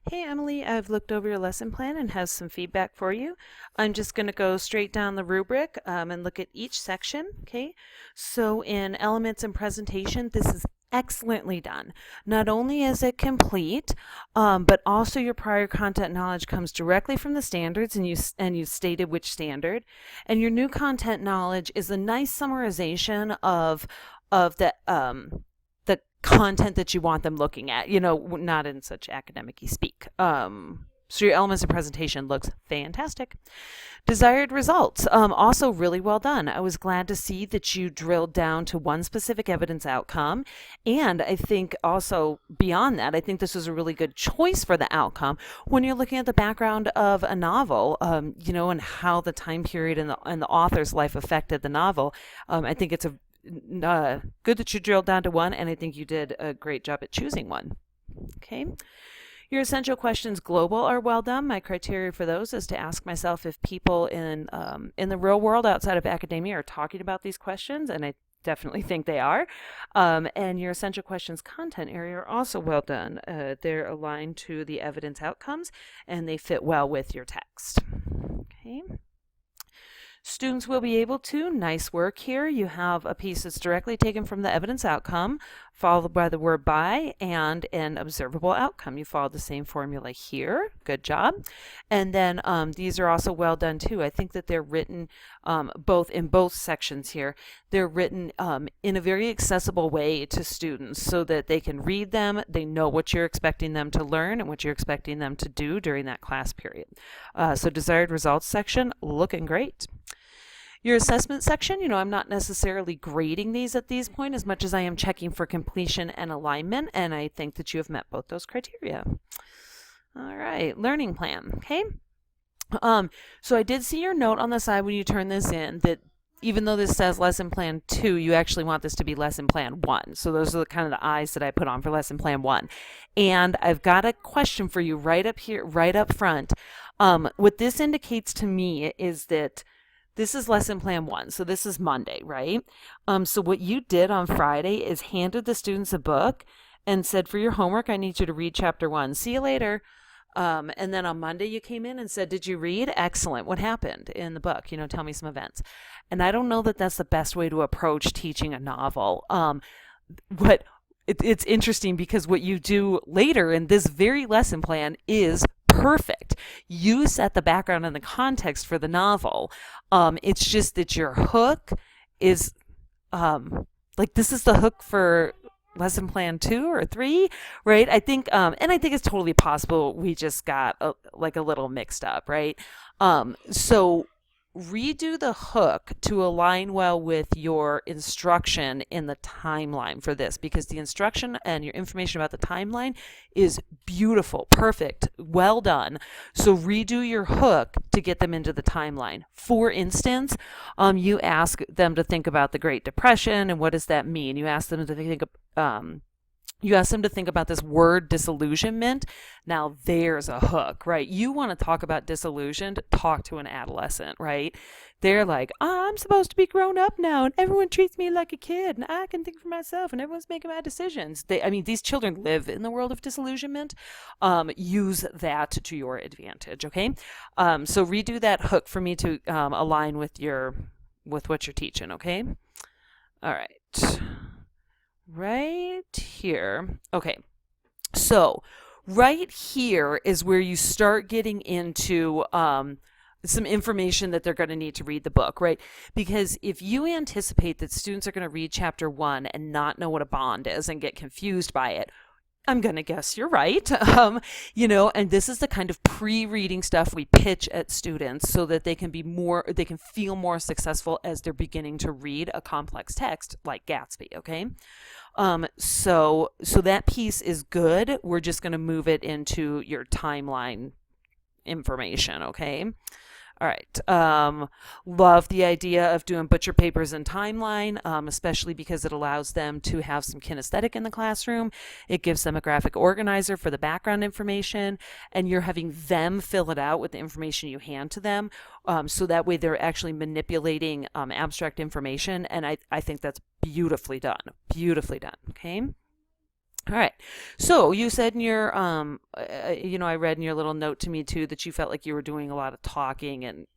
Hey Emily, I've looked over your lesson plan and have some feedback for you. I'm just going to go straight down the rubric and look at each section. Okay, so in elements and presentation, this is excellently done. Not only is it complete, but also your prior content knowledge comes directly from the standards, and you stated which standard. And your new content knowledge is a nice summarization of the content that you want them looking at, not in such academic-y speak. So your elements of presentation looks fantastic. Desired results, also really well done. I was glad to see that you drilled down to one specific evidence outcome. And I think also beyond that, I think this was a really good choice for the outcome when you're looking at the background of a novel, and how the time period and the author's life affected the novel. I think it's good that you drilled down to one, and I think you did a great job at choosing one. Okay. Your essential questions global are well done. My criteria for those is to ask myself if people in the real world outside of academia are talking about these questions, and I definitely think they are. And your essential questions content area are also well done. They're aligned to the evidence outcomes, and they fit well with your text. Okay. Students will be able to, nice work here. You have a piece that's directly taken from the evidence outcome, followed by the word by and an observable outcome. You followed the same formula here. Good job. And then these are also well done too. I think that they're written both sections here. They're written in a very accessible way to students so that they can read them. They know what you're expecting them to learn and what you're expecting them to do during that class period. So desired results section, looking great. Your assessment section, I'm not necessarily grading these at this point as much as I am checking for completion and alignment, and I think that you have met both those criteria. All right, learning plan, okay? So I did see your note on the side when you turn this in that even though this says lesson plan 2, you actually want this to be lesson plan 1. So those are the kind of the eyes that I put on for lesson plan 1. And I've got a question for you right up here, right up front. What this indicates to me is that this is lesson plan 1, so this is Monday, right? So what you did on Friday is handed the students a book and said, for your homework, I need you to read chapter 1. See you later. And then on Monday you came in and said, did you read? Excellent. What happened in the book? Tell me some events. And I don't know that that's the best way to approach teaching a novel. It's interesting because what you do later in this very lesson plan is perfect. You set the background and the context for the novel. It's just that your hook is this is the hook for lesson plan 2 or 3, right? I think, and I think it's totally possible we just got a little mixed up, right? So redo the hook to align well with your instruction in the timeline for this, because the instruction and your information about the timeline is beautiful, perfect, well done. So redo your hook to get them into the timeline. For instance, you ask them to think about the Great Depression and what does that mean? You ask them to think about this word disillusionment. Now there's a hook, right? You want to talk about disillusioned, talk to an adolescent, right? They're like, I'm supposed to be grown up now and everyone treats me like a kid and I can think for myself and everyone's making my decisions. These children live in the world of disillusionment. Use that to your advantage, okay? So redo that hook for me to align with what you're teaching, okay? All right. Right here. Okay, so right here is where you start getting into some information that they're going to need to read the book, right? Because if you anticipate that students are going to read chapter 1 and not know what a bond is and get confused by it, I'm going to guess you're right. And this is the kind of pre-reading stuff we pitch at students so that they can feel more successful as they're beginning to read a complex text like Gatsby, okay? So that piece is good. We're just going to move it into your timeline information, okay? All right. Love the idea of doing butcher papers and timeline, especially because it allows them to have some kinesthetic in the classroom. It gives them a graphic organizer for the background information, and you're having them fill it out with the information you hand to them. So that way they're actually manipulating abstract information, and I think that's beautifully done. Beautifully done, okay? All right. So you said in your, I read in your little note to me too that you felt like you were doing a lot of talking and,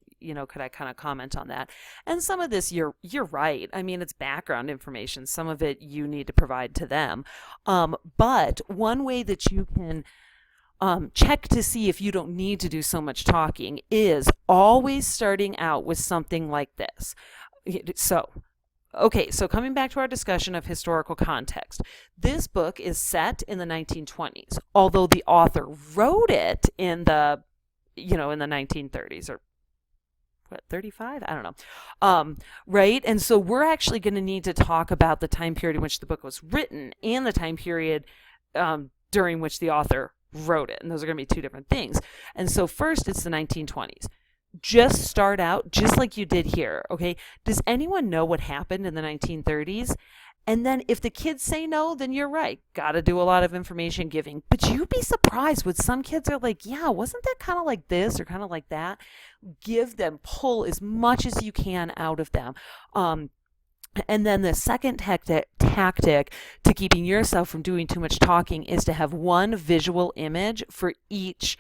could I kind of comment on that? And some of this, you're right. I mean, it's background information. Some of it you need to provide to them. But one way that you can check to see if you don't need to do so much talking is always starting out with something like this. So, okay, so coming back to our discussion of historical context, this book is set in the 1920s, although the author wrote it in the 1930s or what, 35? I don't know. Right? And so we're actually going to need to talk about the time period in which the book was written and the time period during which the author wrote it. And those are going to be two different things. And so first, it's the 1920s. Just start out just like you did here, okay? Does anyone know what happened in the 1930s? And then if the kids say no, then you're right. Got to do a lot of information giving. But you'd be surprised when some kids are like, yeah, wasn't that kind of like this or kind of like that? Give them, pull as much as you can out of them. And then the second tactic to keeping yourself from doing too much talking is to have one visual image for each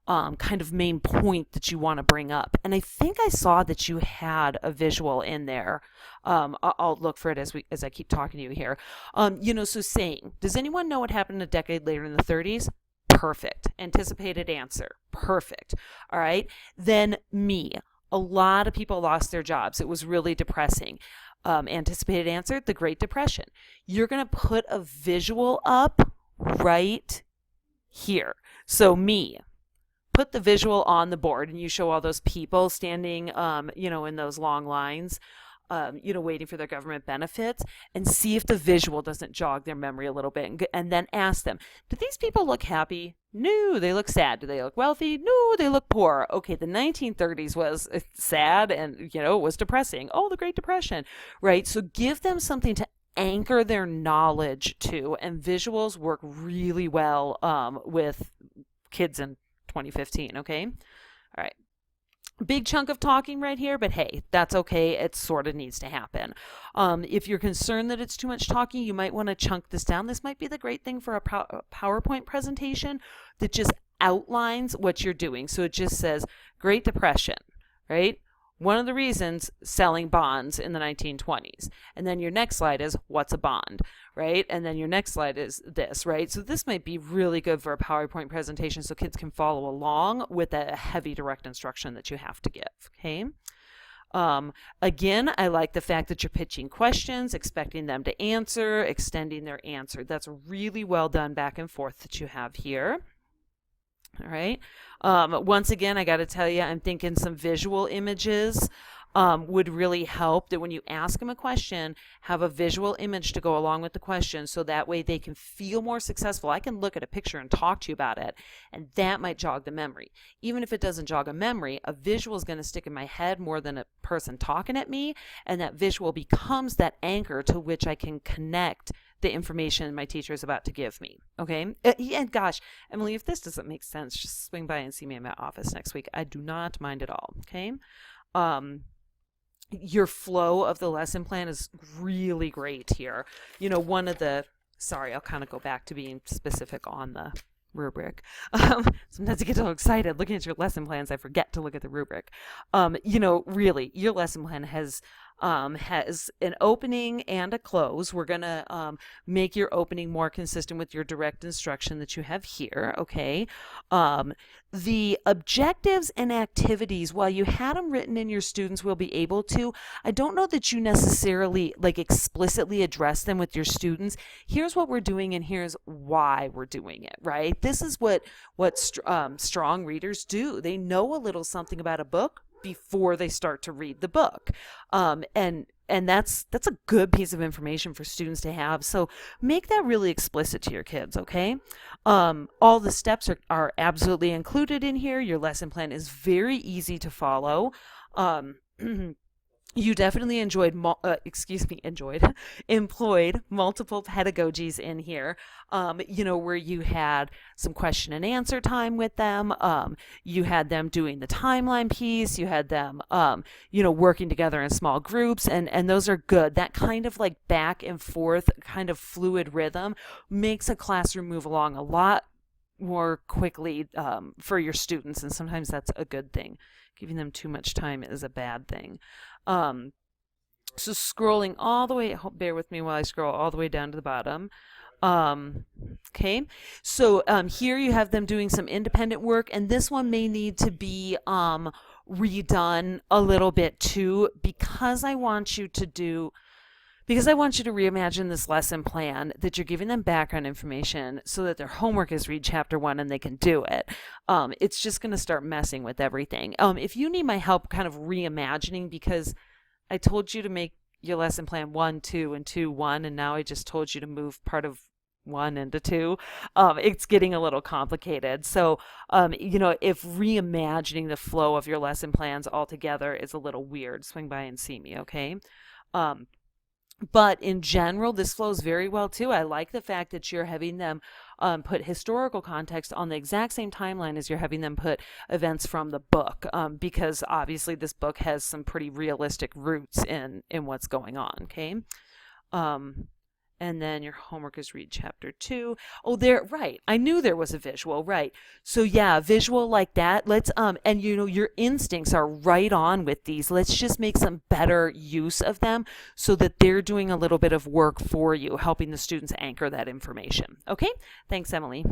kind of main point that you want to bring up. And I think I saw that you had a visual in there. I'll look for it as I keep talking to you here. So saying, does anyone know what happened a decade later in the 30s? Perfect. Anticipated answer. Perfect. All right. Then me. A lot of people lost their jobs. It was really depressing. Anticipated answer, the Great Depression. You're going to put a visual up right here. So me. Put the visual on the board and you show all those people standing, in those long lines, waiting for their government benefits, and see if the visual doesn't jog their memory a little bit. And then ask them, do these people look happy? No, they look sad. Do they look wealthy? No, they look poor. Okay, the 1930s was sad and, it was depressing. Oh, the Great Depression, right? So give them something to anchor their knowledge to, and visuals work really well with kids in 2015, okay? All right. Big chunk of talking right here, but hey, that's okay. It sort of needs to happen. If you're concerned that it's too much talking, you might want to chunk this down. This might be the great thing for a PowerPoint presentation that just outlines what you're doing. So it just says Great Depression, right? One of the reasons selling bonds in the 1920s. And then your next slide is what's a bond, right? And then your next slide is this, right? So this might be really good for a PowerPoint presentation so kids can follow along with a heavy direct instruction that you have to give, okay? Again, I like the fact that you're pitching questions, expecting them to answer, extending their answer. That's really well done back and forth that you have here. All right. Once again, I got to tell you, I'm thinking some visual images would really help, that when you ask them a question, have a visual image to go along with the question, so that way they can feel more successful. I can look at a picture and talk to you about it, and that might jog the memory. Even if it doesn't jog a memory, a visual is going to stick in my head more than a person talking at me, and that visual becomes that anchor to which I can connect the information my teacher is about to give me. Okay. And gosh, Emily, if this doesn't make sense, just swing by and see me in my office next week. I do not mind at all. Okay. Your flow of the lesson plan is really great here. Sorry, I'll kind of go back to being specific on the rubric. Sometimes I get so excited looking at your lesson plans, I forget to look at the rubric. Really, your lesson plan has an opening and a close. We're going to make your opening more consistent with your direct instruction that you have here, okay? The objectives and activities, while you had them written in, your students will be able to, I don't know that you necessarily explicitly address them with your students. Here's what we're doing and here's why we're doing it, right? This is what strong readers do. They know a little something about a book before they start to read the book. And that's a good piece of information for students to have. So make that really explicit to your kids, okay? All the steps are absolutely included in here. Your lesson plan is very easy to follow. You definitely employed multiple pedagogies in here, where you had some question and answer time with them. You had them doing the timeline piece. You had them, working together in small groups, and those are good. That kind of like back and forth kind of fluid rhythm makes a classroom move along a lot more quickly for your students, and sometimes that's a good thing. Giving them too much time is a bad thing. Um, so scrolling all the way, bear with me while I scroll all the way down to the bottom. Um, okay, so here you have them doing some independent work, and this one may need to be redone a little bit too, because I want you to reimagine this lesson plan, that you're giving them background information so that their homework is read chapter 1 and they can do it. It's just going to start messing with everything. If you need my help kind of reimagining, because I told you to make your lesson plan 1, 2, and 2, 1, and now I just told you to move part of 1 into 2, it's getting a little complicated. So, if reimagining the flow of your lesson plans altogether is a little weird, swing by and see me, okay? But in general, this flows very well too. I like the fact that you're having them put historical context on the exact same timeline as you're having them put events from the book, because obviously this book has some pretty realistic roots in what's going on. Okay. And then your homework is read chapter 2. Oh, right. I knew there was a visual, right. So yeah, visual like that. Let's, and your instincts are right on with these. Let's just make some better use of them so that they're doing a little bit of work for you, helping the students anchor that information. Okay? Thanks, Emily.